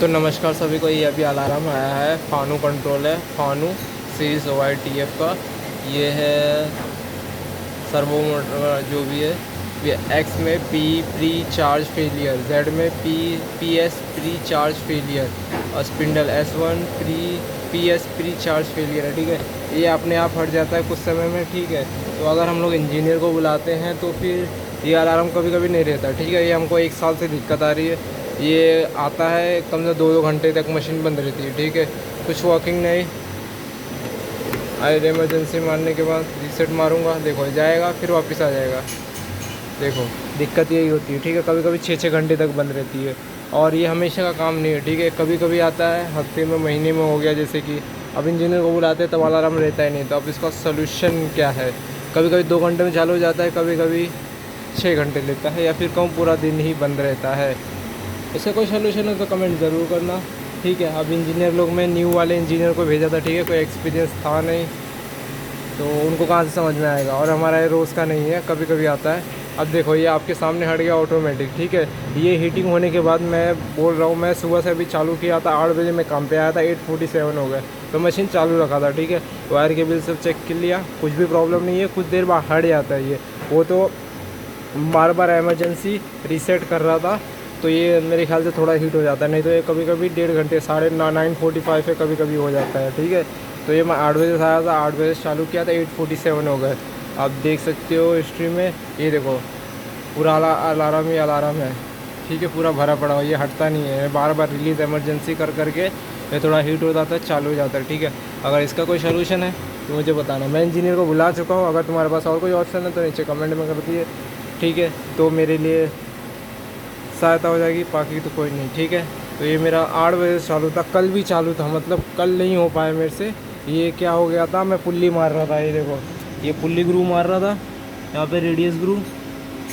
तो नमस्कार सभी को। ये अभी अलार्म आया है, फानू कंट्रोल है, फानू सीरीज OYTF का। ये है सर्वो मोटर जो भी है। ये एक्स में P pre charge failure, Z में PS प्री चार्ज फेलियर और spindle S1 PS pre charge failure है। ठीक है, ये अपने आप हट जाता है कुछ समय में। ठीक है, तो अगर हम लोग इंजीनियर को बुलाते हैं तो फिर ये अलार्म कभी कभी नहीं रहता। ठीक है, ये हमको 1 साल से दिक्कत आ रही है। ये आता है कम से 2 घंटे तक मशीन बंद रहती है। ठीक है, कुछ वर्किंग नहीं। इमरजेंसी मारने के बाद रीसेट मारूंगा, देखो जाएगा फिर वापस आ जाएगा। देखो दिक्कत यही होती है। ठीक है, कभी कभी 6-6 घंटे तक बंद रहती है और ये हमेशा का काम नहीं है। ठीक है, कभी कभी आता है हफ्ते में, महीने में हो गया। जैसे कि अब इंजीनियर को बुलाते हैं तब अलार्म रहता ही नहीं, तो अब इसका सोल्यूशन क्या है? कभी कभी 2 घंटे में चालू हो जाता है, कभी कभी 6 घंटे लेता है, या फिर कम पूरा दिन ही बंद रहता है। इसका कोई सोल्यूशन है तो कमेंट ज़रूर करना। ठीक है, अब इंजीनियर लोग में न्यू वाले इंजीनियर को भेजा था। ठीक है, कोई एक्सपीरियंस था नहीं तो उनको कहाँ से समझ में आएगा, और हमारा ये रोज़ का नहीं है, कभी कभी आता है। अब देखो ये आपके सामने हट गया ऑटोमेटिक। ठीक है, ये हीटिंग होने के बाद मैं बोल रहा हूँ, मैं सुबह से अभी चालू किया था, 8 बजे मैं काम पे आया था, 8:47 हो गए तो मशीन चालू रखा था। ठीक है, वायर के बिल सब चेक कर लिया, कुछ भी प्रॉब्लम नहीं है। कुछ देर बाद हट जाता है ये, वो तो बार बार एमरजेंसी रीसेट कर रहा था तो ये मेरे ख्याल से थोड़ा हीट हो जाता है। नहीं तो ये कभी कभी 1.5 घंटे 9:45 पे कभी कभी हो जाता है। ठीक है, तो ये मैं 8 बजे से आया था, 8 बजे से चालू किया था, 8:47 हो गए। आप देख सकते हो हिस्ट्री में, ये देखो पूरा अलार्म ही अलार्म है। ठीक है, पूरा भरा पड़ा हुआ, ये हटता नहीं है। बार बार रिलीज़ एमरजेंसी कर करके ये थोड़ा हीट हो जाता है, चालू हो जाता है। ठीक है, अगर इसका कोई सोल्यूशन है तो मुझे बताना। मैं इंजीनियर को बुला चुका हूँ, अगर तुम्हारे पास और कोई ऑप्शन है तो नीचे कमेंट में कर दिए। ठीक है, तो मेरे लिए सहायता हो जाएगी, बाकी तो कोई नहीं। ठीक है, तो ये मेरा 8 बजे से चालू था, कल भी चालू था, मतलब कल नहीं हो पाया मेरे से। ये क्या हो गया था, मैं पुल्ली मार रहा था, ये देखो ये पुल्ली ग्रू मार रहा था, यहाँ पे रेडियस ग्रू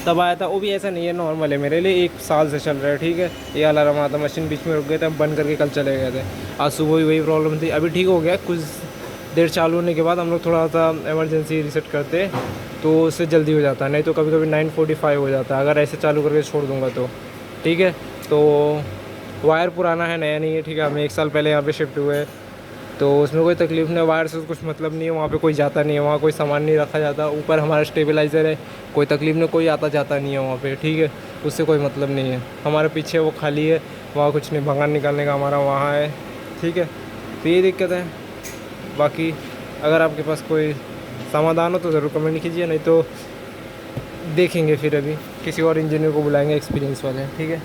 तब आया था। वो भी ऐसा नहीं है, नॉर्मल है मेरे लिए, 1 साल से चल रहा है। ठीक है, ये अलार्म आता, मशीन बीच में रुक गए थे, बंद करके कल चले गए थे। आज सुबह भी वही प्रॉब्लम थी, अभी ठीक हो गया। कुछ देर चालू होने के बाद हम लोग थोड़ा सा एमरजेंसी रीसेट करते तो उससे जल्दी हो जाता है, नहीं तो कभी कभी 9:45 हो जाता है अगर ऐसे चालू करके छोड़ दूँगा तो। ठीक है, तो वायर पुराना है, नया नहीं है। ठीक है, हम 1 साल पहले यहाँ पे शिफ्ट हुए तो उसमें कोई तकलीफ़ नहीं, वायर से कुछ मतलब नहीं है। वहाँ पे कोई जाता नहीं है, वहाँ कोई सामान नहीं रखा जाता। ऊपर हमारा स्टेबलाइज़र है, कोई तकलीफ़ नहीं, कोई आता जाता नहीं है वहाँ पे। ठीक है, उससे कोई मतलब नहीं है। हमारे पीछे वो खाली है, वहाँ कुछ नहीं, भंगार निकालने का हमारा वहाँ है। ठीक है, तो ये दिक्कत है। बाकी अगर आपके पास कोई समाधान हो तो ज़रूर कमेंट कीजिए, नहीं तो देखेंगे फिर अभी किसी और इंजीनियर को बुलाएंगे एक्सपीरियंस वाले। ठीक है।